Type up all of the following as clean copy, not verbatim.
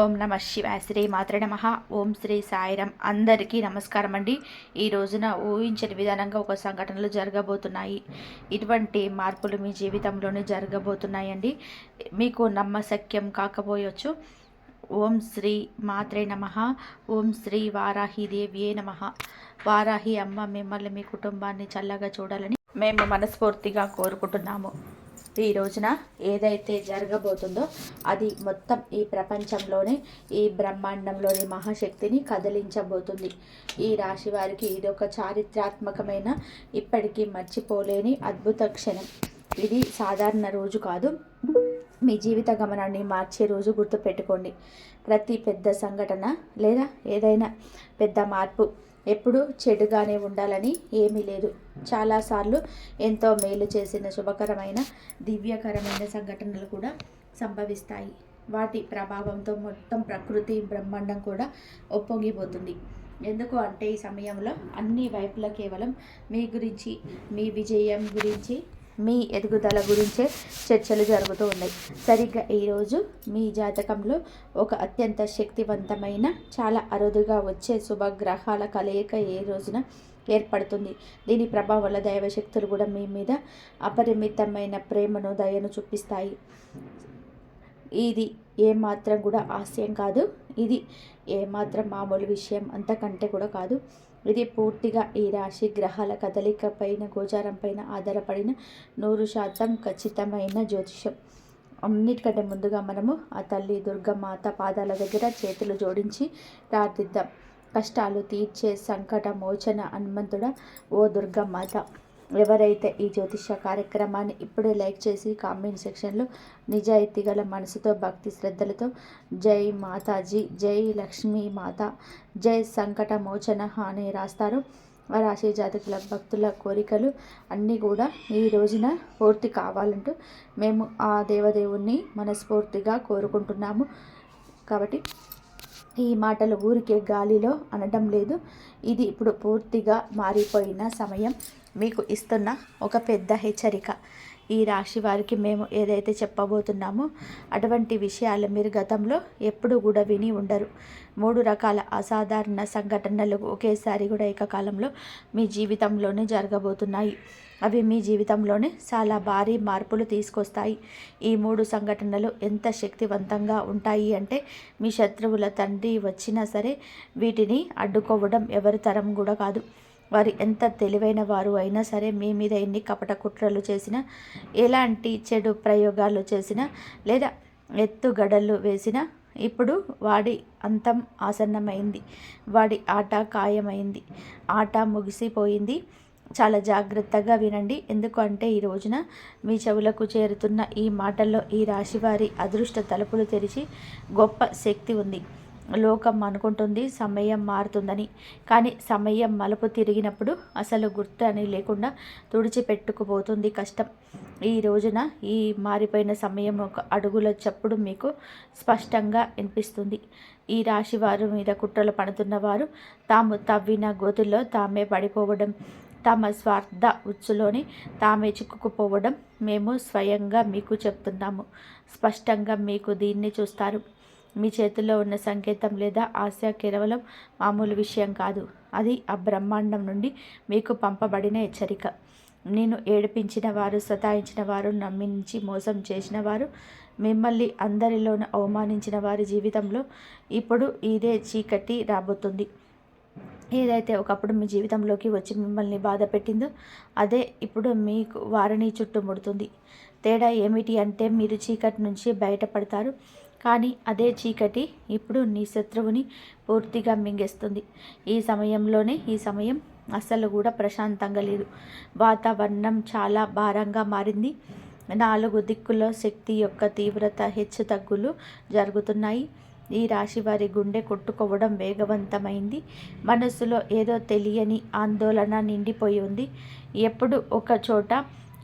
ఓం నమ శివాయ. శ్రీ మాత్రే నమ. ఓం శ్రీ సాయిరం. అందరికీ నమస్కారం అండి. ఈ రోజున ఊహించని విధానంగా ఒక సంఘటనలు జరగబోతున్నాయి. ఇటువంటి మార్పులు మీ జీవితంలోనే జరగబోతున్నాయండి. మీకు నమ్మశక్యం కాకపోయొచ్చు. ఓం శ్రీ మాత్రే నమ. ఓం శ్రీ వారాహిదేవియే నమ. వారాహి అమ్మ మిమ్మల్ని మీ కుటుంబాన్ని చల్లగా చూడాలని మేము మనస్ఫూర్తిగా కోరుకుంటున్నాము. ఈ రోజున ఏదైతే జరగబోతుందో అది మొత్తం ఈ ప్రపంచంలోనే, ఈ బ్రహ్మాండంలోని మహాశక్తిని కదిలించబోతుంది. ఈ రాశి వారికి ఇది ఒక చారిత్రాత్మకమైన, ఇప్పటికీ మర్చిపోలేని అద్భుత క్షణం. ఇది సాధారణ రోజు కాదు, మీ జీవిత గమనాన్ని మార్చే రోజు. గుర్తుపెట్టుకోండి, ప్రతి పెద్ద సంఘటన లేదా ఏదైనా పెద్ద మార్పు ఎప్పుడు చెడుగానే ఉండాలని ఏమీ లేదు. చాలాసార్లు ఎంతో మేలు చేసిన శుభకరమైన, దివ్యకరమైన సంఘటనలు కూడా సంభవిస్తాయి. వాటి ప్రభావంతో మొత్తం ప్రకృతి, బ్రహ్మాండం కూడా ఒప్పొంగిపోతుంది. ఎందుకు అంటే ఈ సమయంలో అన్ని వైపులా కేవలం మీ గురించి, మీ విజయం గురించి, మీ ఎదుగుదల గురించే చర్చలు జరుగుతూ ఉన్నాయి. సరిగ్గా ఈరోజు మీ జాతకంలో ఒక అత్యంత శక్తివంతమైన, చాలా అరుదుగా వచ్చే శుభగ్రహాల కలయిక ఏ రోజున ఏర్పడుతుంది. దీని ప్రభావం వల్ల దైవశక్తులు కూడా మీ మీద అపరిమితమైన ప్రేమను, దయను చూపిస్తాయి. ఇది ఏమాత్రం కూడా హాస్యం కాదు, ఇది ఏమాత్రం మామూలు విషయం అంతకంటే కూడా కాదు. ఇది పూర్తిగా ఈ రాశి గ్రహాల కదలిక పైన, గోచారం పైన ఆధారపడిన 100% ఖచ్చితమైన జ్యోతిషం. అన్నిటికంటే ముందుగా మనము ఆ తల్లి దుర్గమాత పాదాల దగ్గర చేతులు జోడించి ప్రార్థిద్దాం. కష్టాలు తీర్చే సంకట మోచన హనుమంతుడా, ఓ దుర్గమాత. ఎవరైతే ఈ జ్యోతిష కార్యక్రమాన్ని ఇప్పుడే లైక్ చేసి కామెంట్ సెక్షన్లో నిజాయితీ గల మనసుతో, భక్తి శ్రద్ధలతో జై మాతాజీ, జై లక్ష్మీ మాత, జై సంకట మోచన అని రాస్తారు, ఆ రాశి జాతకుల భక్తుల కోరికలు అన్నీ కూడా ఈ రోజున పూర్తి కావాలంటూ మేము ఆ దేవదేవుణ్ణి మనస్ఫూర్తిగా కోరుకుంటున్నాము. కాబట్టి ఈ మాటలు ఊరికే గాలిలో అనడం లేదు. ఇది ఇప్పుడు పూర్తిగా మారిపోయిన సమయం. మీకు ఇస్తున్న ఒక పెద్ద హెచ్చరిక. ఈ రాశి వారికి మేము ఏదైతే చెప్పబోతున్నామో అటువంటి విషయాలు మీరు గతంలో ఎప్పుడు కూడా విని ఉండరు. 3 రకాల అసాధారణ సంఘటనలు ఒకేసారి కూడా ఏకకాలంలో మీ జీవితంలోనే జరగబోతున్నాయి. అవి మీ జీవితంలోనే చాలా భారీ మార్పులు తీసుకొస్తాయి. ఈ 3 సంఘటనలు ఎంత శక్తివంతంగా ఉంటాయి అంటే మీ శత్రువుల తండ్రి వచ్చినా సరే వీటిని అడ్డుకోవడం ఎవరి తరం కూడా కాదు. వారు ఎంత తెలివైన వారు అయినా సరే మీ మీద ఎన్ని కపట కుట్రలు చేసినా, ఎలాంటి చెడు ప్రయోగాలు చేసినా, లేదా ఎత్తుగడలు వేసినా ఇప్పుడు వాడి అంతం ఆసన్నమైంది. వాడి ఆట ఖాయమైంది. ఆట ముగిసిపోయింది. చాలా జాగ్రత్తగా వినండి. ఎందుకు అంటే ఈ రోజున మీ చెవులకు చేరుతున్న ఈ మాటల్లో ఈ రాశివారి అదృష్ట తలుపులు తెరిచి గొప్ప శక్తి ఉంది. లోకం అనుకుంటుంది సమయం మారుతుందని, కానీ సమయం మలుపు తిరిగినప్పుడు అసలు గుర్తు అని లేకుండా తుడిచిపెట్టుకుపోతుంది కష్టం. ఈ రోజున ఈ మారిపోయిన సమయం ఒక అడుగుల చప్పుడు మీకు స్పష్టంగా వినిపిస్తుంది. ఈ రాశి వారు మీద కుట్రలు పడుతున్నవారు తాము తవ్విన గోతుల్లో తామే పడిపోవడం, తమ స్వార్థ ఉచ్చులోని తామే చిక్కుకుపోవడం మేము స్వయంగా మీకు చెప్తున్నాము. స్పష్టంగా మీకు దీన్ని చూస్తారు. మీ చేతిలో ఉన్న సంకేతం లేదా ఆశ కేవలం మామూలు విషయం కాదు. అది ఆ బ్రహ్మాండం నుండి మీకు పంపబడిన హెచ్చరిక. నేను ఏడిపించిన వారు, సతాయించిన వారు, నమ్మించి మోసం చేసిన వారు, మిమ్మల్ని అందరిలోనూ అవమానించిన వారి జీవితంలో ఇప్పుడు ఇదే చీకటి రాబోతుంది. ఏదైతే ఒకప్పుడు మీ జీవితంలోకి వచ్చి మిమ్మల్ని బాధ పెట్టిందో అదే ఇప్పుడు మీకు వారిని చుట్టుముడుతుంది. తేడా ఏమిటి అంటే మీరు చీకటి నుంచి బయటపడతారు, కానీ అదే చీకటి ఇప్పుడు నీ శత్రువుని పూర్తిగా మింగేస్తుంది. ఈ సమయం అస్సలు కూడా ప్రశాంతంగా లేదు. వాతావరణం చాలా భారంగా మారింది. 4 దిక్కుల్లో శక్తి యొక్క తీవ్రత హెచ్చు తగ్గులు జరుగుతున్నాయి. ఈ రాశి వారి గుండె కొట్టుకోవడం వేగవంతమైంది. మనస్సులో ఏదో తెలియని ఆందోళన నిండిపోయి ఉంది. ఎప్పుడు ఒక చోట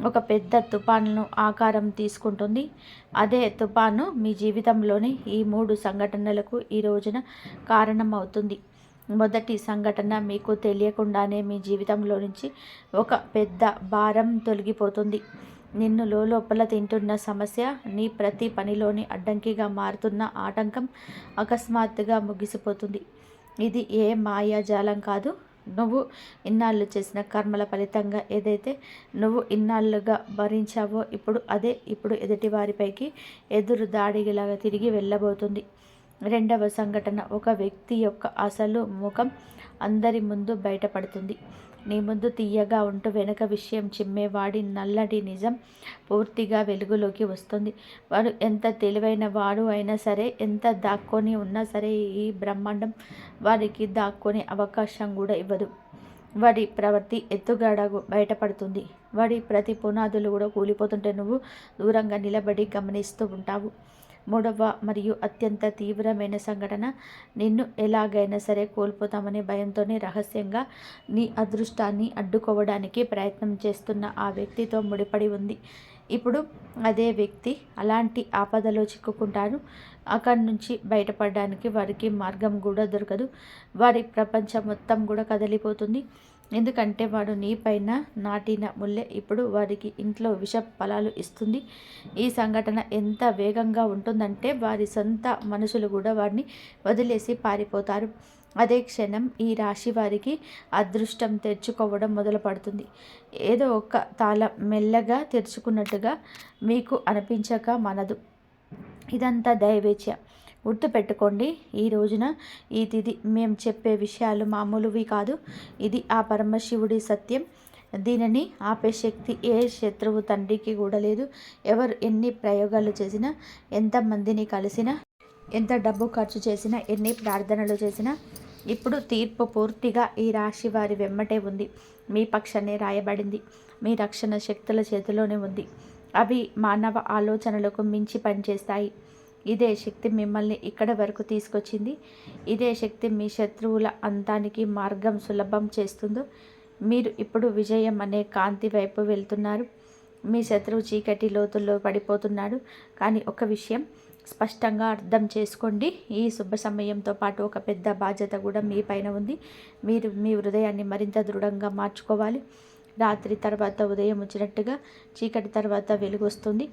ఒక పెద్ద తుఫాను ఆకారం తీసుకుంటుంది. అదే తుఫాను మీ జీవితంలోని ఈ 3 సంఘటనలకు ఈ రోజున కారణమవుతుంది. మొదటి సంఘటన మీకు తెలియకుండానే మీ జీవితంలో నుంచి ఒక పెద్ద భారం తొలగిపోతుంది. నిన్ను లోపల తింటున్న సమస్య, నీ ప్రతి పనిలోని అడ్డంకిగా మారుతున్న ఆటంకం అకస్మాత్తుగా ముగిసిపోతుంది. ఇది ఏ మాయాజాలం కాదు. నువ్వు ఇన్నాళ్ళు చేసిన కర్మల ఫలితంగా ఏదైతే నువ్వు ఇన్నాళ్ళుగా భరించావో ఇప్పుడు ఎదుటివారిపైకి ఎదురు దాడిలాగా తిరిగి వెళ్ళబోతుంది. రెండవ సంఘటన, ఒక వ్యక్తి యొక్క అసలు ముఖం అందరి ముందు బయటపడుతుంది. నీ ముందు తీయగా ఉంటూ వెనక విషయం చిమ్మేవాడి నల్లటి నిజం పూర్తిగా వెలుగులోకి వస్తుంది. వాడు ఎంత తెలివైన వాడు అయినా సరే, ఎంత దాక్కొని ఉన్నా సరే, ఈ బ్రహ్మాండం వారికి దాక్కొనే అవకాశం కూడా ఇవ్వదు. వాడి ప్రవృత్తి ఎత్తుగడ బయటపడుతుంది. వాడి ప్రతి పునాదులు కూడా కూలిపోతుంటే నువ్వు దూరంగా నిలబడి గమనిస్తూ ఉంటావు. మూడవ మరియు అత్యంత తీవ్రమైన సంఘటన, నిన్ను ఎలాగైనా సరే కోల్పోతామనే భయంతోనే రహస్యంగా నీ అదృష్టాన్ని అడ్డుకోవడానికి ప్రయత్నం చేస్తున్న ఆ వ్యక్తితో ముడిపడి ఉంది. ఇప్పుడు అదే వ్యక్తి అలాంటి ఆపదలో చిక్కుకుంటారు. అక్కడి నుంచి బయటపడడానికి వారికి మార్గం కూడా దొరకదు. వారి ప్రపంచం మొత్తం కూడా కదిలిపోతుంది. ఎందుకంటే వాడు నీపైన నాటిన ముల్లె ఇప్పుడు వారికి ఇంట్లో విష ఫలాలు ఇస్తుంది. ఈ సంఘటన ఎంత వేగంగా ఉంటుందంటే వారి సొంత మనుషులు కూడా వారిని వదిలేసి పారిపోతారు. అదే క్షణం ఈ రాశి వారికి అదృష్టం తెరుచుకోవడం మొదలు పడుతుంది. ఏదో ఒక తాళం మెల్లగా తెరుచుకున్నట్టుగా మీకు అనిపించక మనదు. ఇదంతా దైవేచ్ఛ. గుర్తుపెట్టుకోండి, ఈ రోజున ఈ తిథి మేము చెప్పే విషయాలు మామూలువి కాదు. ఇది ఆ పరమశివుడి సత్యం. దీనిని ఆపే శక్తి ఏ శత్రువు తండ్రికి కూడా లేదు. ఎవరు ఎన్ని ప్రయోగాలు చేసినా, ఎంతమందిని కలిసినా, ఎంత డబ్బు ఖర్చు చేసినా, ఎన్ని ప్రార్థనలు చేసినా, ఇప్పుడు తీర్పు పూర్తిగా ఈ రాశి వారి వెమ్మటే ఉంది. మీ పక్షాన్ని రాయబడింది. మీ రక్షణ శక్తుల చేతిలోనే ఉంది. అవి మానవ ఆలోచనలకు మించి పనిచేస్తాయి. ఇదే శక్తి మిమ్మల్ని ఇక్కడి వరకు తీసుకొచ్చింది. ఇదే శక్తి మీ శత్రువుల అంతానికి మార్గం సులభం చేస్తుందో. మీరు ఇప్పుడు విజయం అనే కాంతి వైపు వెళ్తున్నారు. మీ శత్రువు చీకటి లోతుల్లో పడిపోతున్నాడు. కానీ ఒక విషయం స్పష్టంగా అర్థం చేసుకోండి, ఈ శుభ సమయంతో పాటు ఒక పెద్ద బాధ్యత కూడా మీ పైన ఉంది. మీరు మీ హృదయాన్ని మరింత దృఢంగా మార్చుకోవాలి. రాత్రి తర్వాత ఉదయం వచ్చినట్టుగా చీకటి తర్వాత వెలుగు వస్తుంది.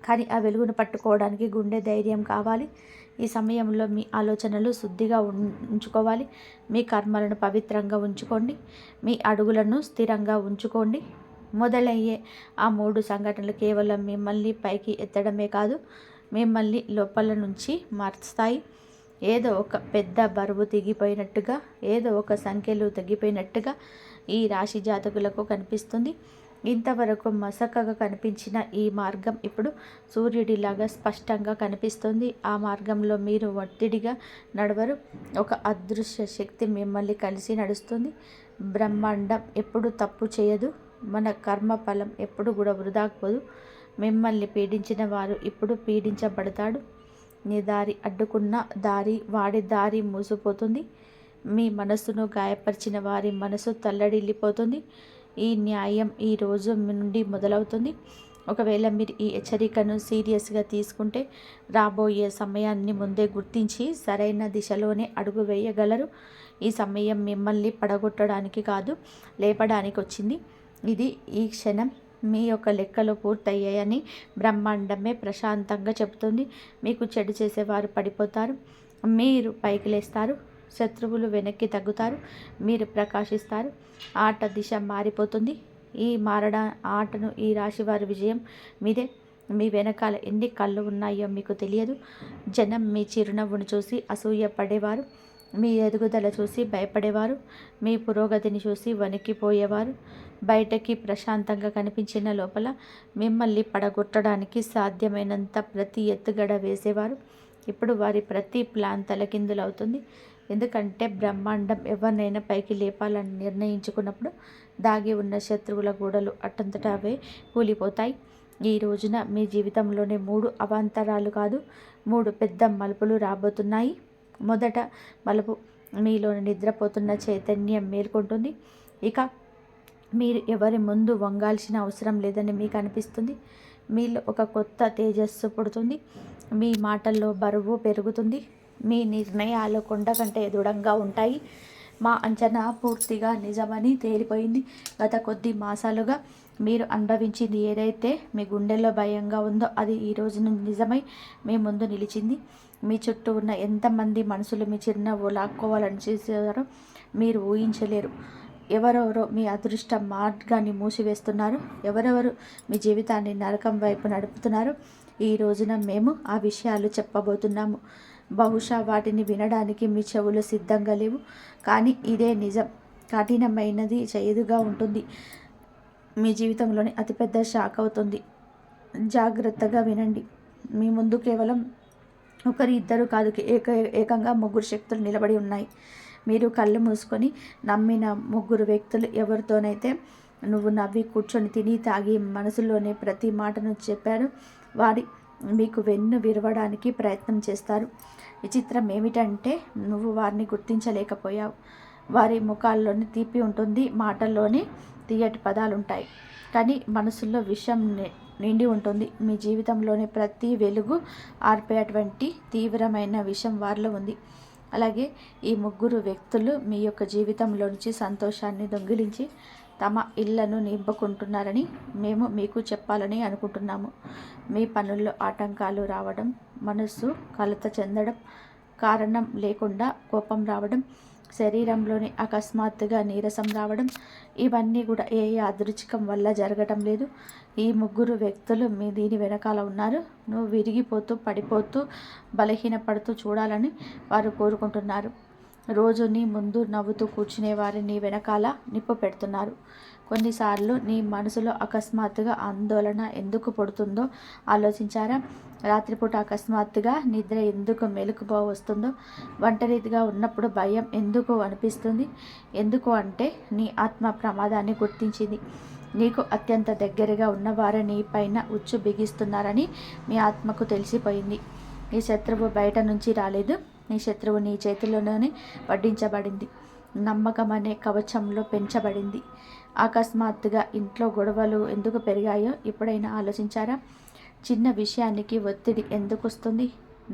కానీ ఆ వెలుగును పట్టుకోవడానికి గుండె ధైర్యం కావాలి. ఈ సమయంలో మీ ఆలోచనలు శుద్ధిగా ఉంచుకోవాలి. మీ కర్మలను పవిత్రంగా ఉంచుకోండి. మీ అడుగులను స్థిరంగా ఉంచుకోండి. మొదలయ్యే ఆ 3 సంఘటనలు కేవలం మిమ్మల్ని పైకి ఎత్తడమే కాదు, మిమ్మల్ని లోపల నుంచి మార్చుతాయి. ఏదో ఒక పెద్ద బరువు తెగిపోయినట్టుగా, ఏదో ఒక సంఖ్యలు తగ్గిపోయినట్టుగా ఈ రాశి జాతకులకు కనిపిస్తుంది. ఇంతవరకు మసకగా కనిపించిన ఈ మార్గం ఇప్పుడు సూర్యుడిలాగా స్పష్టంగా కనిపిస్తుంది. ఆ మార్గంలో మీరు ఒత్తిడిగా నడవరు. ఒక అదృశ్య శక్తి మిమ్మల్ని కలిసి నడుస్తుంది. బ్రహ్మాండం ఎప్పుడు తప్పు చేయదు. మన కర్మ ఫలం ఎప్పుడు కూడా వృధా పోదు. మిమ్మల్ని పీడించిన వారు ఇప్పుడు పీడించబడతాడు. నీ దారి అడ్డుకున్న వాడి దారి మూసిపోతుంది. మీ మనసును గాయపరిచిన వారి మనసు తల్లడిల్లిపోతుంది. ఈ న్యాయం ఈ రోజు నుండి మొదలవుతుంది. ఒకవేళ మీరు ఈ హెచ్చరికను సీరియస్గా తీసుకుంటే రాబోయే సమయాన్ని ముందే గుర్తించి సరైన దిశలోనే అడుగు వేయగలరు. ఈ సమయం మిమ్మల్ని పడగొట్టడానికి కాదు, లేపడానికి వచ్చింది. ఈ క్షణం మీ యొక్క లెక్కలు పూర్తయ్యాయని బ్రహ్మాండమే ప్రశాంతంగా చెబుతుంది. మీకు చెడు చేసేవారు పడిపోతారు, మీరు పైకి లేస్తారు. శత్రువులు వెనక్కి తగ్గుతారు, మీరు ప్రకాశిస్తారు. ఆట దిశ మారిపోతుంది. ఈ ఆటను ఈ రాశివారి విజయం మీదే. మీ వెనకాల ఎన్ని కళ్ళు ఉన్నాయో మీకు తెలియదు. జనం మీ చిరునవ్వును చూసి అసూయ పడేవారు, మీ ఎదుగుదల చూసి భయపడేవారు, మీ పురోగతిని చూసి వణికిపోయేవారు. బయటకి ప్రశాంతంగా కనిపించిన లోపల మిమ్మల్ని పడగొట్టడానికి సాధ్యమైనంత ప్రతి ఎత్తుగడ వేసేవారు. ఇప్పుడు వారి ప్రతి ప్లాన్ తలకిందులవుతుంది. ఎందుకంటే బ్రహ్మాండం ఎవరినైనా పైకి లేపాలని నిర్ణయించుకున్నప్పుడు దాగి ఉన్న శత్రువుల గోడలు అట్టంతటా అవే కూలిపోతాయి. ఈ రోజున మీ జీవితంలోనే 3 అవాంతరాలు కాదు, 3 పెద్ద మలుపులు రాబోతున్నాయి. మొదట మలుపు, మీలోని నిద్రపోతున్న చైతన్యం మేల్కొంటుంది. ఇక మీరు ఎవరి ముందు వంగాల్సిన అవసరం లేదని మీకు అనిపిస్తుంది. మీలో ఒక కొత్త తేజస్సు పుడుతుంది. మీ మాటల్లో బరువు పెరుగుతుంది. మీ నిర్ణయాలు కొండ కంటే దృఢంగా ఉంటాయి. మా అంచనా పూర్తిగా నిజమని తేలిపోయింది. గత కొద్ది మాసాలుగా మీరు అనుభవించింది ఏదైతే మీ గుండెల్లో భయంగా ఉందో అది ఈ రోజున నిజమై మీ ముందు నిలిచింది. మీ చుట్టూ ఉన్న ఎంతమంది మనసులు మీ చిరునవ్వు లాక్కోవాలని చేశారో మీరు ఊహించలేరు. ఎవరెవరో మీ అదృష్ట మార్గాన్ని మూసివేస్తున్నారు, ఎవరెవరు మీ జీవితాన్ని నరకం వైపు నడుపుతున్నారు. ఈ రోజున మేము ఆ విషయాలు చెప్పబోతున్నాము. బహుశా వాటిని వినడానికి మీ చెవులు సిద్ధంగా లేవు, కానీ ఇదే నిజం. కఠినమైనది, చేదుగా ఉంటుంది, మీ జీవితంలోని అతిపెద్ద షాక్ అవుతుంది. జాగ్రత్తగా వినండి. మీ ముందు కేవలం ఒకరు ఇద్దరు కాదు, ఏకంగా ముగ్గురు శక్తులు నిలబడి ఉన్నాయి. మీరు కళ్ళు మూసుకొని నమ్మిన ముగ్గురు వ్యక్తులు ఎవరితోనైతే నువ్వు నవ్వి కూర్చొని తిని తాగి మనసులోనే ప్రతి మాటను చెప్పారు, వారి మీకు వెన్ను విరవడానికి ప్రయత్నం చేస్తారు. విచిత్రం ఏమిటంటే నువ్వు వారిని గుర్తించలేకపోయావు. వారి ముఖాల్లోని తీపి ఉంటుంది, మాటల్లోని తీయటి పదాలు ఉంటాయి, కానీ మనసులో విషం నిండి ఉంటుంది. మీ జీవితంలోని ప్రతి వెలుగు ఆర్పేటువంటి తీవ్రమైన విషం వారిలో ఉంది. అలాగే ఈ ముగ్గురు వ్యక్తులు మీ యొక్క జీవితంలో నుంచి సంతోషాన్ని దొంగిలించి తమ ఇళ్లను నింపుకుంటున్నారని మేము మీకు చెప్పాలని అనుకుంటున్నాము. మీ పనుల్లో ఆటంకాలు రావడం, మనస్సు కలత చెందడం, కారణం లేకుండా కోపం రావడం, శరీరంలోని అకస్మాత్తుగా నీరసం రావడం, ఇవన్నీ కూడా ఏ యాదృచ్ఛికం వల్ల జరగటం లేదు. ఈ ముగ్గురు వ్యక్తులు మీ దీని వెనకాల ఉన్నారు. నువ్వు విరిగిపోతూ పడిపోతూ బలహీనపడుతూ చూడాలని వారు కోరుకుంటున్నారు. రోజు నీ ముందు నవ్వుతూ కూర్చునే వారిని వెనకాల నిప్పు పెడుతున్నారు. కొన్నిసార్లు నీ మనసులో అకస్మాత్తుగా ఆందోళన ఎందుకు పుడుతుందో ఆలోచించారా? రాత్రిపూట అకస్మాత్తుగా నిద్ర ఎందుకు మెలకువ వస్తుందో, ఒంటరిగా ఉన్నప్పుడు భయం ఎందుకు అనిపిస్తుంది? ఎందుకు అంటే నీ ఆత్మ ప్రమాదాన్ని గుర్తించింది. నీకు అత్యంత దగ్గరగా ఉన్నవారు నీ పైన ఉచ్చు బిగిస్తున్నారని మీ ఆత్మకు తెలిసిపోయింది. నీ శత్రువు బయట నుంచి రాలేదు, నీ శత్రువు నీ చేతిలోనే వడ్డించబడింది, నమ్మకం అనే కవచంలో పెంచబడింది. అకస్మాత్తుగా ఇంట్లో గొడవలు ఎందుకు పెరిగాయో ఎప్పుడైనా ఆలోచించారా? చిన్న విషయానికి ఒత్తిడి ఎందుకు వస్తుంది?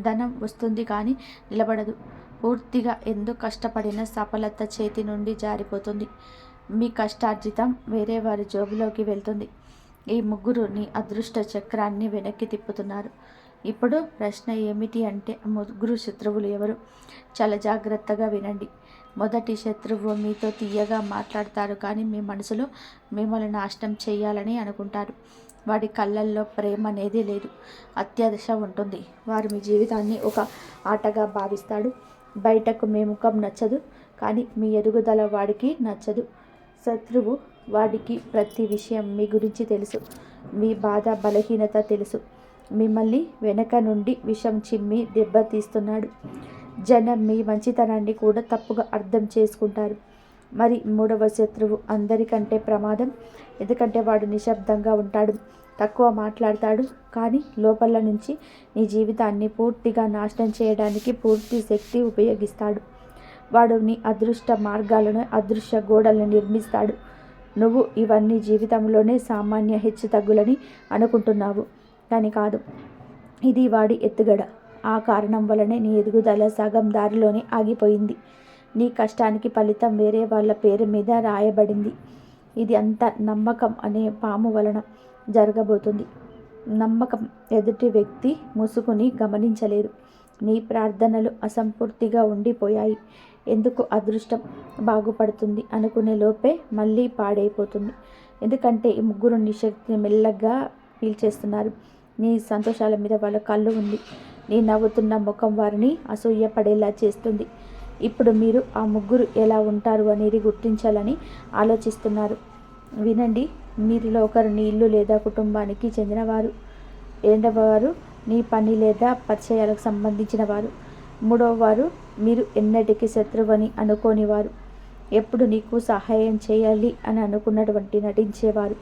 ధనం వస్తుంది కానీ నిలబడదు. పూర్తిగా ఎందుకు కష్టపడిన సఫలత చేతి నుండి జారిపోతుంది. మీ కష్టార్జితం వేరే వారి జోబులోకి వెళ్తుంది. ఈ ముగ్గురు నీ అదృష్ట చక్రాన్ని వెనక్కి తిప్పుతున్నారు. ఇప్పుడు ప్రశ్న ఏమిటి అంటే, ముగ్గురు శత్రువులు ఎవరు? చాలా జాగ్రత్తగా వినండి. మొదటి శత్రువు మీతో తీయగా మాట్లాడతారు, కానీ మీ మనసులో మిమ్మల్ని నాశనం చేయాలని అనుకుంటారు. వాడి కళ్ళల్లో ప్రేమ అనేది లేదు, అత్యాశ ఉంటుంది. వారు మీ జీవితాన్ని ఒక ఆటగా భావిస్తాడు. బయటకు మీ ముఖం నచ్చదు, కానీ మీ ఎదుగుదల వాడికి నచ్చదు. శత్రువు వాడికి ప్రతి విషయం మీ గురించి తెలుసు, మీ బాధ బలహీనత తెలుసు. మిమ్మల్ని వెనక నుండి విషం చిమ్మి దెబ్బతీస్తున్నాడు. జనం మీ మంచితనాన్ని కూడా తప్పుగా అర్థం చేసుకుంటారు. మరి మూడవ శత్రువు అందరికంటే ప్రమాదం. ఎందుకంటే వాడు నిశ్శబ్దంగా ఉంటాడు, తక్కువ మాట్లాడతాడు, కానీ లోపల నుంచి నీ జీవితాన్ని పూర్తిగా నాశనం చేయడానికి పూర్తి శక్తి ఉపయోగిస్తాడు. వాడు నీ అదృష్ట మార్గాలను, అదృశ్య గోడలను నిర్మిస్తాడు. నువ్వు ఇవన్నీ జీవితంలోనే సామాన్య హెచ్చుతగ్గులని అనుకుంటున్నావు, కానీ కాదు. ఇది వాడి ఎత్తుగడ. ఆ కారణం వలనే నీ ఎదుగుదల సగం దారిలోనే ఆగిపోయింది. నీ కష్టానికి ఫలితం వేరే వాళ్ళ పేరు మీద రాయబడింది. ఇది అంతా నమ్మకం అనే పాము వలన జరగబోతుంది. నమ్మకం ఎదుటి వ్యక్తి ముసుగుని గమనించలేదు. నీ ప్రార్థనలు అసంపూర్తిగా ఉండిపోయాయి. ఎందుకు అదృష్టం బాగుపడుతుంది అనుకునే లోపే మళ్ళీ పాడైపోతుంది. ఎందుకంటే ఈ ముగ్గురు నీ శక్తిని మెల్లగా పీల్చేస్తున్నారు. నీ సంతోషాల మీద వాళ్ళ కళ్ళు ఉంది. నీ నవ్వుతున్న ముఖం వారిని అసూయపడేలా చేస్తుంది. ఇప్పుడు మీరు ఆ ముగ్గురు ఎలా ఉంటారు అనేది గుర్తించాలని ఆలోచిస్తున్నారు. వినండి. మీరిలో ఒకరు నీ ఇల్లు లేదా కుటుంబానికి చెందినవారు. రెండవవారు నీ పని లేదా పరిచయాలకు సంబంధించిన వారు. మూడవ వారు మీరు ఎన్నటికీ శత్రువని అనుకోనివారు. ఎప్పుడు నీకు సహాయం చేయాలి అని అనుకున్నటువంటి నటించేవారు,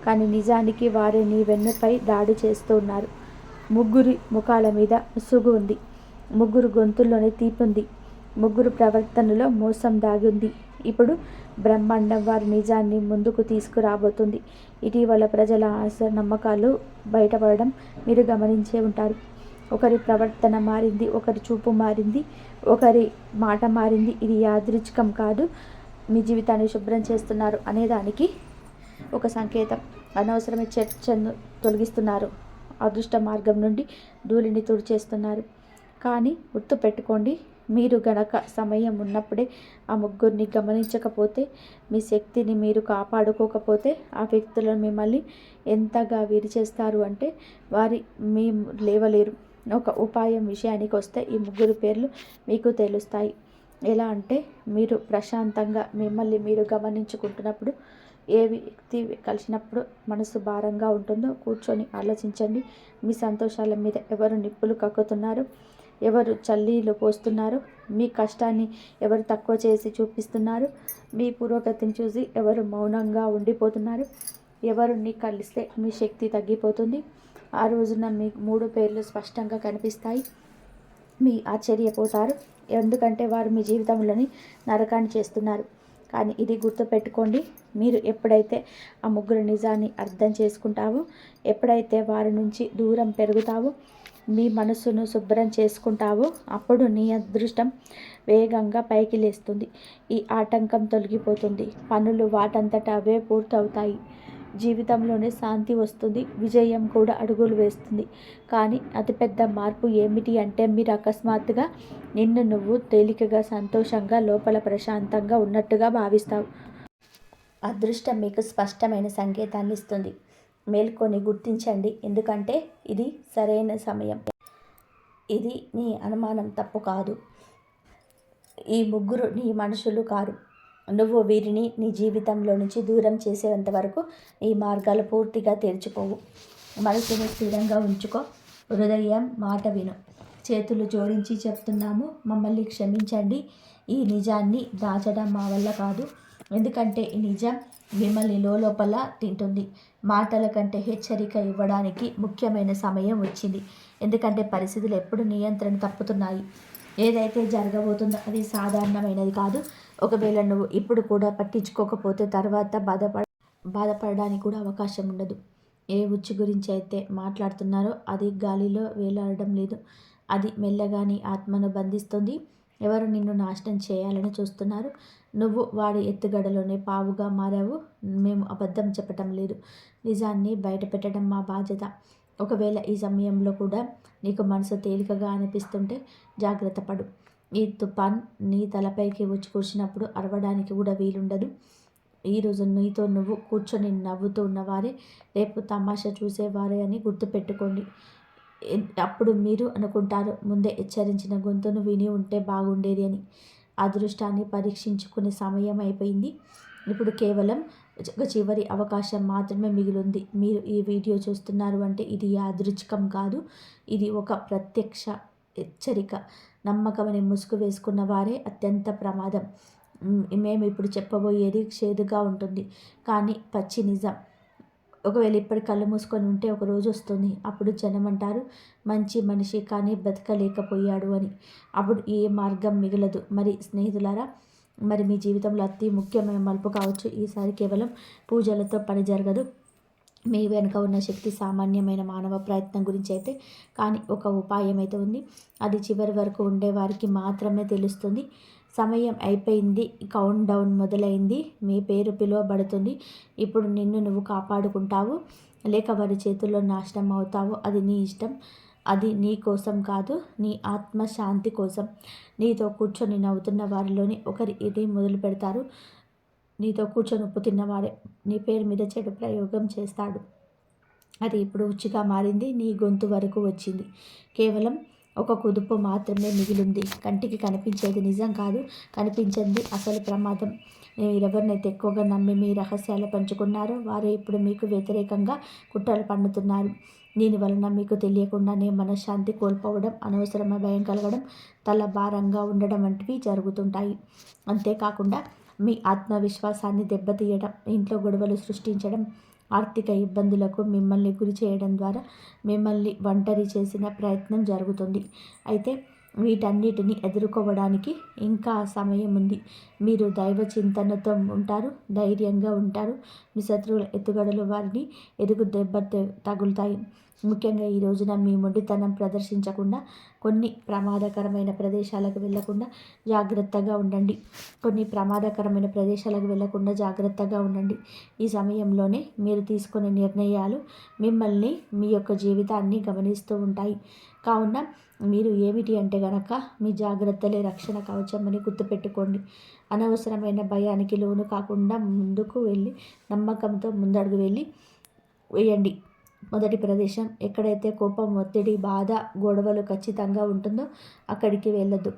కానీ నిజానికి వారే నీ వెన్నుపై దాడి చేస్తూ ఉన్నారు. ముగ్గురి ముఖాల మీద ముసుగు ఉంది, ముగ్గురు గొంతుల్లోనే తీపి ఉంది, ముగ్గురు ప్రవర్తనలో మోసం దాగి ఉంది. ఇప్పుడు బ్రహ్మాండం వారి నిజాన్ని ముందుకు తీసుకురాబోతుంది. ఇటీవల ప్రజల ఆశ నమ్మకాలు బయటపడడం మీరు గమనించే ఉంటారు. ఒకరి ప్రవర్తన మారింది, ఒకరి చూపు మారింది, ఒకరి మాట మారింది. ఇది యాదృచ్ఛికం కాదు. మీ జీవితాన్ని శుభ్రం చేస్తున్నారు అనేదానికి ఒక సంకేతం. అనవసరమైన చర్చను తొలగిస్తున్నారు. అదృష్ట మార్గం నుండి ధూళిని తుడిచేస్తున్నారు. కానీ గుర్తుపెట్టుకోండి, మీరు గనక సమయం ఉన్నప్పుడే ఆ ముగ్గురిని గమనించకపోతే, మీ శక్తిని మీరు కాపాడుకోకపోతే, ఆ వ్యక్తులను మిమ్మల్ని ఎంతగా విరిచేస్తారు అంటే మీ లేవలేరు. ఒక ఉపాయం విషయానికి వస్తే ఈ ముగ్గురు పేర్లు మీకు తెలుస్తాయి. ఎలా అంటే, మీరు ప్రశాంతంగా మిమ్మల్ని మీరు గమనించుకుంటున్నప్పుడు, ఏ వ్యక్తి కలిసినప్పుడు మనసు భారంగా ఉంటుందో కూర్చొని ఆలోచించండి. మీ సంతోషాల మీద ఎవరు నిప్పులు కక్కుతున్నారు, ఎవరు చల్లీలు పోస్తున్నారు, మీ కష్టాన్ని ఎవరు తక్కువ చేసి చూపిస్తున్నారు, మీ పురోగతిని చూసి ఎవరు మౌనంగా ఉండిపోతున్నారు, ఎవరిని కలిస్తే మీ శక్తి తగ్గిపోతుంది. ఆ రోజున మీకు 3 పేర్లు స్పష్టంగా కనిపిస్తాయి. మీ ఆశ్చర్యపోతారు. ఎందుకంటే వారు మీ జీవితంలోని నరకాన్ని చేస్తున్నారు. కానీ ఇది గుర్తుపెట్టుకోండి, మీరు ఎప్పుడైతే ఆ ముగ్గురు నిజాన్ని అర్థం చేసుకుంటావో, ఎప్పుడైతే వారి నుంచి దూరం పెరుగుతావో, మీ మనసును శుభ్రం చేసుకుంటావో, అప్పుడు నీ అదృష్టం వేగంగా పైకి లేస్తుంది. ఈ ఆటంకం తొలగిపోతుంది. పనులు వాటంతట అవే పూర్తవుతాయి. జీవితంలోనే శాంతి వస్తుంది. విజయం కూడా అడుగులు వేస్తుంది. కానీ అతిపెద్ద మార్పు ఏమిటి అంటే, మీరు అకస్మాత్తుగా నిన్ను నువ్వు తేలికగా, సంతోషంగా, లోపల ప్రశాంతంగా ఉన్నట్టుగా భావిస్తావు. అదృష్టం మీకు స్పష్టమైన సంకేతాన్ని ఇస్తుంది. మేల్కొని గుర్తించండి, ఎందుకంటే ఇది సరైన సమయం. ఇది నీ అనుమానం తప్పు కాదు. ఈ ముగ్గురు నీ మనుషులు కారు. నువ్వు వీరిని నీ జీవితంలో నుంచి దూరం చేసేంత వరకు ఈ మార్గాలు పూర్తిగా తెరుచుకోవు. మనసును స్థిరంగా ఉంచుకో. హృదయం మాట విను. చేతులు జోడించి చెప్తున్నాము, మమ్మల్ని క్షమించండి. ఈ నిజాన్ని దాచడం మా వల్ల కాదు. ఎందుకంటే ఈ నిజం మిమ్మల్ని లోపల తింటుంది. మాటల కంటే హెచ్చరిక ఇవ్వడానికి ముఖ్యమైన సమయం వచ్చింది. ఎందుకంటే పరిస్థితులు ఎప్పుడు నియంత్రణ తప్పుతున్నాయి. ఏదైతే జరగబోతుందో అది సాధారణమైనది కాదు. ఒకవేళ నువ్వు ఇప్పుడు కూడా పట్టించుకోకపోతే తర్వాత బాధపడడానికి కూడా అవకాశం ఉండదు. ఏ ఉచ్చు గురించి అయితే మాట్లాడుతున్నారో అది గాలిలో వేలాడడం లేదు. అది మెల్లగాని ఆత్మను బంధిస్తుంది. ఎవరు నిన్ను నాశనం చేయాలని చూస్తున్నారు? నువ్వు వాడి ఎత్తుగడలోనే పావుగా మారావు. మేము అబద్ధం చెప్పటం లేదు. నిజాన్ని బయట పెట్టడం మా బాధ్యత. ఒకవేళ ఈ సమయంలో కూడా నీకు మనసు తేలికగా అనిపిస్తుంటే జాగ్రత్త పడు. ఈ తుఫాన్ నీ తలపైకి వచ్చి కూర్చున్నప్పుడు అరవడానికి కూడా వీలుండదు. ఈరోజు నీతో నువ్వు కూర్చొని నవ్వుతూ ఉన్నవారే రేపు తమాషా చూసేవారే అని గుర్తుపెట్టుకోండి. అప్పుడు మీరు అనుకుంటారు, ముందే హెచ్చరించిన గొంతును విని ఉంటే బాగుండేది అని. అదృష్టాన్ని పరీక్షించుకునే సమయం అయిపోయింది. ఇప్పుడు కేవలం ఒక చివరి అవకాశం మాత్రమే మిగిలింది. మీరు ఈ వీడియో చూస్తున్నారు అంటే ఇది యాదృచ్ఛికం కాదు. ఇది ఒక ప్రత్యక్ష హెచ్చరిక. నమ్మకమని ముసుగు వేసుకున్న వారే అత్యంత ప్రమాదం. మేము ఇప్పుడు చెప్పబోయేది చేదుగా ఉంటుంది, కానీ పచ్చి నిజం. ఒకవేళ ఇప్పటి కళ్ళు మూసుకొని ఉంటే ఒక రోజు వస్తుంది, అప్పుడు జనం అంటారు, మంచి మనిషి కానీ బతకలేకపోయాడు అని. అప్పుడు ఏ మార్గం మిగలదు. మరి స్నేహితులారా, మరి మీ జీవితంలో అతి ముఖ్యమైన మలుపు కావచ్చు. ఈసారి కేవలం పూజలతో పని జరగదు. మీ వెనుక ఉన్న శక్తి సామాన్యమైన మానవ ప్రయత్నం గురించి అయితే కానీ ఒక ఉపాయం అయితే ఉంది. అది చివరి వరకు ఉండేవారికి మాత్రమే తెలుస్తుంది. సమయం అయిపోయింది. కౌంట్ డౌన్ మొదలైంది. మీ పేరు పిలువబడుతుంది. ఇప్పుడు నిన్ను నువ్వు కాపాడుకుంటావు, లేక వారి చేతుల్లో నాశనం అవుతావు. అది నీ ఇష్టం. అది నీ కోసం కాదు, నీ ఆత్మశాంతి కోసం. నీతో కూర్చొని నవ్వుతున్న వారిలోని ఒకరి ఇది మొదలు పెడతారు. నీతో కూర్చొని ఉప్పు తిన్నవాడే నీ పేరు మీద చెడు ప్రయోగం చేస్తాడు. అది ఇప్పుడు ఉచ్చిగా మారింది. నీ గొంతు వరకు వచ్చింది. కేవలం ఒక కుదుపు మాత్రమే మిగిలింది. కంటికి కనిపించేది నిజం కాదు, కనిపించింది అసలు ప్రమాదం. మీరెవరినైతే ఎక్కువగా నమ్మి మీ రహస్యాలు పంచుకున్నారో వారే ఇప్పుడు మీకు వ్యతిరేకంగా కుట్రలు పన్నుతున్నారు. దీనివలన మీకు తెలియకుండానే మనశ్శాంతి కోల్పోవడం, అనవసరమైన భయం కలగడం, తల భారంగా ఉండడం వంటివి జరుగుతుంటాయి. అంతేకాకుండా మీ ఆత్మవిశ్వాసాన్ని దెబ్బతీయడం, ఇంట్లో గొడవలు సృష్టించడం, ఆర్థిక ఇబ్బందులకు మిమ్మల్ని గురి చేయడం ద్వారా మిమ్మల్ని ఒంటరి చేసిన ప్రయత్నం జరుగుతుంది. అయితే వీటన్నిటిని ఎదుర్కోవడానికి ఇంకా సమయం ఉంది. మీరు దైవ చింతనతో ఉంటారు, ధైర్యంగా ఉంటారు. మీ శత్రువుల ఎత్తుగడలు వారిని ఎదుగు దెబ్బ తగులుతాయి. ముఖ్యంగా ఈ రోజున మీ మొండితనం ప్రదర్శించకుండా కొన్ని ప్రమాదకరమైన ప్రదేశాలకు వెళ్ళకుండా జాగ్రత్తగా ఉండండి. జాగ్రత్తగా ఉండండి. ఈ సమయంలోనే మీరు తీసుకునే నిర్ణయాలు మిమ్మల్ని మీ యొక్క జీవితాన్ని గమనిస్తూ ఉంటాయి. కావున మీరు ఏమిటి అంటే గనక మీ జాగ్రత్తలే రక్షణ కవచం అని గుర్తుపెట్టుకోండి. అనవసరమైన భయానికి లోను కాకుండా ముందుకు వెళ్ళి నమ్మకంతో ముందడుగు వేయండి. మొదటి ప్రదేశం, ఎక్కడైతే కోపం, ఒత్తిడి, బాధ, గొడవలు ఖచ్చితంగా ఉంటుందో అక్కడికి వెళ్ళొద్దు.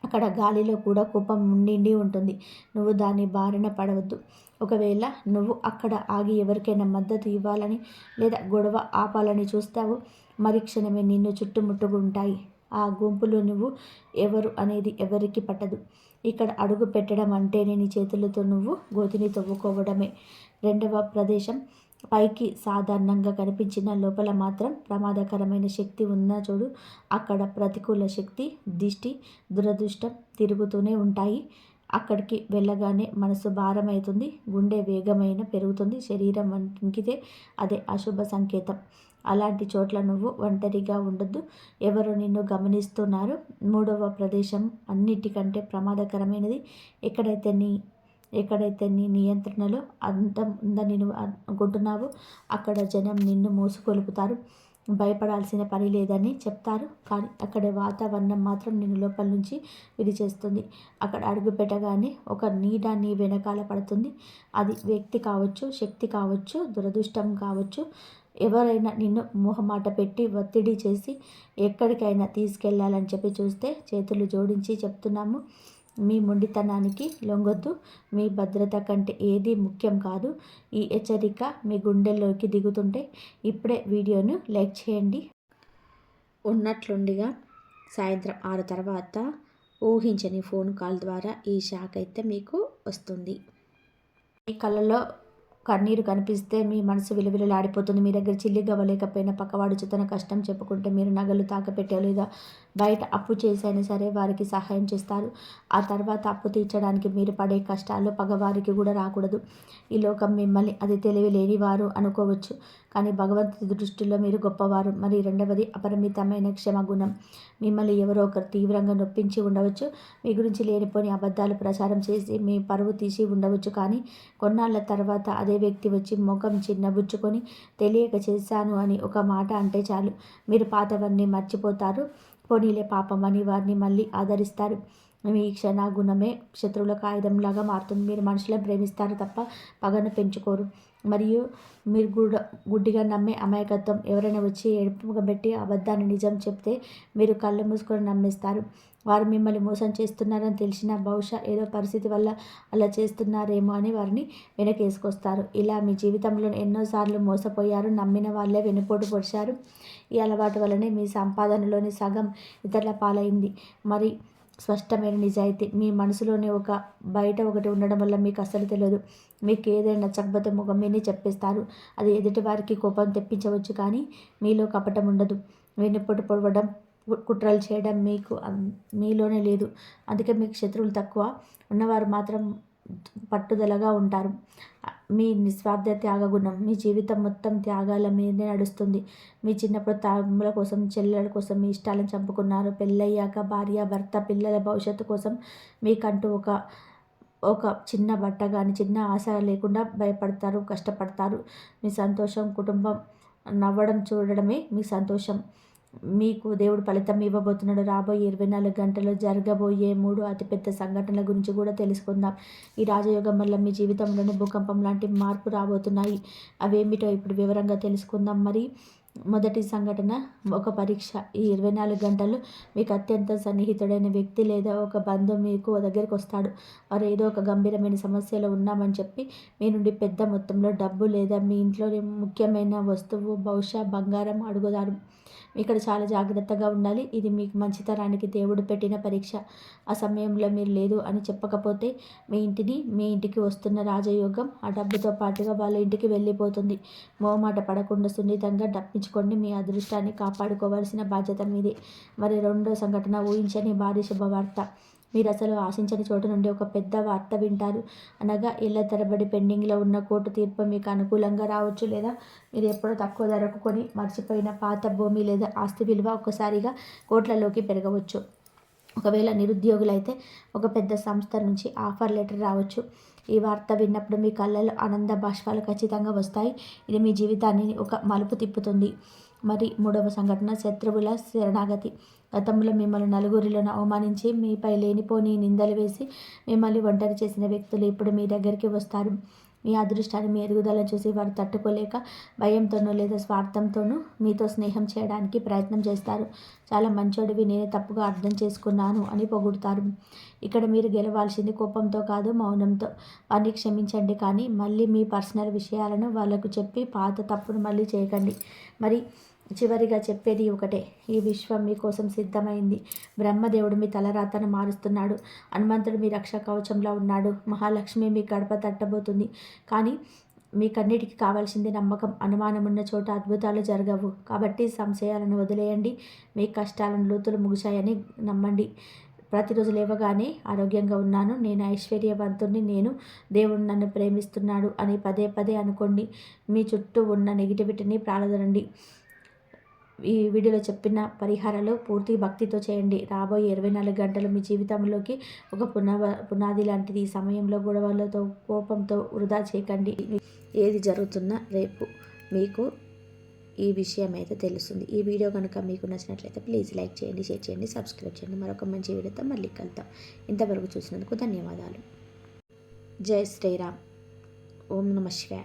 అక్కడ గాలిలో కూడా కోపం నిండి ఉంటుంది. నువ్వు దాని బారిన పడవద్దు. ఒకవేళ నువ్వు అక్కడ ఆగి ఎవరికైనా మద్దతు ఇవ్వాలని లేదా గొడవ ఆపాలని చూస్తావో మరి క్షణమే నిన్ను చుట్టుముట్టుకుంటాయి. ఆ గుంపులో నువ్వు ఎవరు అనేది ఎవరికి పట్టదు. ఇక్కడ అడుగు పెట్టడం అంటేనే నీ చేతులతో నువ్వు గోతిని తవ్వుకోవడమే. రెండవ ప్రదేశం, పైకి సాధారణంగా కనిపించిన లోపల మాత్రం ప్రమాదకరమైన శక్తి ఉన్న చూడు. అక్కడ ప్రతికూల శక్తి, దిష్టి, దురదృష్టం తిరుగుతూనే ఉంటాయి. అక్కడికి వెళ్ళగానే మనసు భారమవుతుంది, గుండె వేగమైన పెరుగుతుంది, శరీరం వణికితే అదే అశుభ సంకేతం. అలాంటి చోట్ల నువ్వు ఒంటరిగా ఉండొద్దు. ఎవరు నిన్ను గమనిస్తున్నారు. మూడవ ప్రదేశం అన్నిటికంటే ప్రమాదకరమైనది. ఎక్కడైతే నీ నియంత్రణలో అంతం ఉందని నువ్వు అనుకుంటున్నావో అక్కడ జనం నిన్ను మోసుకొలుపుతారు. భయపడాల్సిన పని లేదని చెప్తారు, కానీ అక్కడి వాతావరణం మాత్రం నిన్ను లోపల నుంచి విడిచేస్తుంది. అక్కడ అడుగు పెట్టగానే ఒక నీడ నీ వెనకాల పడుతుంది. అది వ్యక్తి కావచ్చు, శక్తి కావచ్చు, దురదృష్టం కావచ్చు. ఎవరైనా నిన్ను మొహమాట పెట్టి ఒత్తిడి చేసి ఎక్కడికైనా తీసుకెళ్లాలని చెప్పి చూస్తే చేతులు జోడించి చెప్తున్నాము, మీ మొండితనానికి లొంగొద్దు. మీ భద్రత కంటే ఏది ముఖ్యం కాదు. ఈ హెచ్చరిక మీ గుండెల్లోకి దిగుతుంటే ఇప్పుడే వీడియోను లైక్ చేయండి. ఉన్నట్లుండిగా సాయంత్రం 6 తర్వాత ఊహించని ఫోన్ కాల్ ద్వారా ఈ షాక్ అయితే మీకు వస్తుంది. మీ కళ్ళలో కన్నీరు కనిపిస్తే మీ మనసు విలువిలలాడిపోతుంది. మీ దగ్గర చిల్లి గవ్వలేకపోయినా పక్కవాడు తన కష్టం చెప్పుకుంటే మీరు నగలు తాకపెట్టే లేదా బయట అప్పు చేసైనా సరే వారికి సహాయం చేస్తారు. ఆ తర్వాత అప్పు తీర్చడానికి మీరు పడే కష్టాలు పగవారికి కూడా రాకూడదు. ఈ లోకం మిమ్మల్ని అది తెలివి లేని వారు అనుకోవచ్చు, కానీ భగవంతుడి దృష్టిలో మీరు గొప్పవారు. మరి రెండవది, అపరిమితమైన క్షమాగుణం. మిమ్మల్ని ఎవరో ఒకరు తీవ్రంగా నొప్పించి ఉండవచ్చు, మీ గురించి లేనిపోని అబద్ధాలు ప్రచారం చేసి మీ పరువు తీసి ఉండవచ్చు, కానీ కొన్నాళ్ళ తర్వాత అదే వ్యక్తి వచ్చి ముఖం చిన్నబుచ్చుకొని తెలియక చేశాను అని ఒక మాట అంటే చాలు, మీరు పాతవన్నీ మర్చిపోతారు. పోనీలే పాపం అని వారిని మళ్ళీ ఆదరిస్తారు. మీ క్షణగుణమే శత్రువులకు ఆయుధంలాగా మారుతుంది. మీరు మనుషులను ప్రేమిస్తారు తప్ప పగను పెంచుకోరు. మరియు మీరు గుడ్డిగా నమ్మే అమాయకత్వం. ఎవరైనా వచ్చి ఏడుపుగబెట్టి అబద్ధాన్ని నిజం చెప్తే మీరు కళ్ళు మూసుకొని నమ్మేస్తారు. వారు మిమ్మల్ని మోసం చేస్తున్నారని తెలిసినా బహుశా ఏదో పరిస్థితి వల్ల అలా చేస్తున్నారేమో అని వారిని వెనకేసుకొస్తారు. ఇలా మీ జీవితంలో ఎన్నోసార్లు మోసపోయారు. నమ్మిన వాళ్ళే వెనుపోటు పొడిచారు. ఈ అలవాటు వల్లనే మీ సంపాదనలోని సగం ఇతరుల పాలైంది. మరి స్పష్టమైన నిజాయితీ మీ మనసులోనే బయట ఒకటి ఉండడం వల్ల మీకు అస్సలు తెలియదు. మీకు ఏదైనా నచ్చకపోతే ముఖం మీదే చెప్పేస్తారు. అది ఎదుటి వారికి కోపం తెప్పించవచ్చు, కానీ మీలో కపటం ఉండదు. వెన్నుపోటు పొడవడం, కుట్రలు చేయడం మీలోనే లేదు. అందుకే మీకు శత్రువులు తక్కువ, ఉన్నవారు మాత్రం పట్టుదలగా ఉంటారు. మీ నిస్వార్థ త్యాగగుణం మీ జీవితం మొత్తం త్యాగాల మీదే నడుస్తుంది. మీ చిన్నప్పుడు తమ్ముల కోసం, చెల్లెల కోసం మీ ఇష్టాలను చంపుకున్నారు. పెళ్ళయ్యాక భార్య, భర్త, పిల్లల భవిష్యత్తు కోసం మీకంటూ ఒక చిన్న బట్ట కానీ చిన్న ఆశ లేకుండా భయపడతారు, కష్టపడతారు. మీ సంతోషం కుటుంబం నవ్వడం చూడడమే మీ సంతోషం. మీకు దేవుడు ఫలితం ఇవ్వబోతున్నాడు. రాబోయే 24 గంటల్లో జరగబోయే 3 అతిపెద్ద సంఘటనల గురించి కూడా తెలుసుకుందాం. ఈ రాజయోగం వల్ల మీ జీవితంలోనే భూకంపం లాంటి మార్పు రాబోతున్నాయి. అవేమిటో ఇప్పుడు వివరంగా తెలుసుకుందాం. మరి మొదటి సంఘటన, ఒక పరీక్ష. ఈ 24 గంటలు మీకు అత్యంత సన్నిహితుడైన వ్యక్తి లేదా ఒక బంధువు మీకు దగ్గరికి వస్తాడు. వారు ఏదో ఒక గంభీరమైన సమస్యలో ఉన్నామని చెప్పి మీ నుండి పెద్ద మొత్తంలో డబ్బు లేదా మీ ఇంట్లోని ముఖ్యమైన వస్తువు, బహుశా బంగారం అడుగుతారు. ఇక్కడ చాలా జాగ్రత్తగా ఉండాలి. ఇది మీకు మంచితనానికి దేవుడు పెట్టిన పరీక్ష. ఆ సమయంలో మీరు లేదు అని చెప్పకపోతే మీ ఇంటికి వస్తున్న రాజయోగం ఆ డబ్బుతో పాటుగా వాళ్ళ ఇంటికి వెళ్ళిపోతుంది. మోమాట పడకుండా సున్నితంగా డప్పించుకోండి. మీ అదృష్టాన్ని కాపాడుకోవాల్సిన బాధ్యత మీదే. మరి రెండో సంఘటన, ఊహించని భారీ శుభవార్త. మీరు అసలు ఆశించని చోటు నుండి ఒక పెద్ద వార్త వింటారు. అనగా ఏళ్ల తరబడి పెండింగ్లో ఉన్న కోర్టు తీర్పు మీకు అనుకూలంగా రావచ్చు. లేదా మీరు ఎప్పుడో తక్కువ ధరకు కొని మర్చిపోయిన పాత భూమి లేదా ఆస్తి విలువ ఒక్కసారిగా కోట్లలోకి పెరగవచ్చు. ఒకవేళ నిరుద్యోగులైతే ఒక పెద్ద సంస్థ నుంచి ఆఫర్ లెటర్ రావచ్చు. ఈ వార్త విన్నప్పుడు మీ కళ్ళలో ఆనంద బాష్పాలు ఖచ్చితంగా వస్తాయి. ఇది మీ జీవితాన్ని ఒక మలుపు తిప్పుతుంది. మరి 3వ సంఘటన, శత్రువుల శరణాగతి. గతంలో మిమ్మల్ని నలుగురిలోనూ అవమానించి మీపై లేనిపోని నిందలు వేసి మిమ్మల్ని ఒంటరి చేసిన వ్యక్తులు ఇప్పుడు మీ దగ్గరికి వస్తారు. మీ అదృష్టాన్ని, మీ ఎదుగుదలను చూసి వారు తట్టుకోలేక భయంతోనో లేదా స్వార్థంతోనూ మీతో స్నేహం చేయడానికి ప్రయత్నం చేస్తారు. చాలా మంచోడివి, నేనే తప్పుగా అర్థం చేసుకున్నాను అని పొగుడుతారు. ఇక్కడ మీరు గెలవాల్సింది కోపంతో కాదు, మౌనంతో. వారిని క్షమించండి, కానీ మళ్ళీ మీ పర్సనల్ విషయాలను వాళ్ళకు చెప్పి పాత తప్పును మళ్ళీ చేయకండి. మరి చివరిగా చెప్పేది ఒకటే, ఈ విశ్వం మీకోసం సిద్ధమైంది. బ్రహ్మదేవుడు మీ తలరాతను మారుస్తున్నాడు. హనుమంతుడు మీ రక్షా కవచంలో ఉన్నాడు. మహాలక్ష్మి మీ గడప తట్టబోతుంది. కానీ మీకన్నిటికీ కావాల్సింది నమ్మకం. అనుమానం ఉన్న చోట అద్భుతాలు జరగవు. కాబట్టి సంశయాలను వదిలేయండి. మీ కష్టాలను లోతులు ముగిశాయని నమ్మండి. ప్రతిరోజు లేవగానే ఆరోగ్యంగా ఉన్నాను, నేను ఐశ్వర్యవంతుణ్ణి, నేను దేవుడు నన్ను ప్రేమిస్తున్నాడు అని పదే పదే అనుకోండి. మీ చుట్టూ ఉన్న నెగిటివిటీని ప్రాలదనండి. ఈ వీడియోలో చెప్పిన పరిహారాలు పూర్తి భక్తితో చేయండి. రాబోయే 24 గంటలు మీ జీవితంలోకి ఒక పునాది లాంటిది. ఈ సమయంలో గొడవలతో, కోపంతో వృధా చేయకండి. ఏది జరుగుతున్నా రేపు మీకు ఈ విషయం అయితే తెలుస్తుంది. ఈ వీడియో కనుక మీకు నచ్చినట్లయితే ప్లీజ్ లైక్ చేయండి, షేర్ చేయండి, సబ్స్క్రైబ్ చేయండి. మరొక మంచి వీడియోతో మళ్ళీ కలుద్దాం. ఇంతవరకు చూసినందుకు ధన్యవాదాలు. జై శ్రీరామ్. ఓం నమః శివాయ.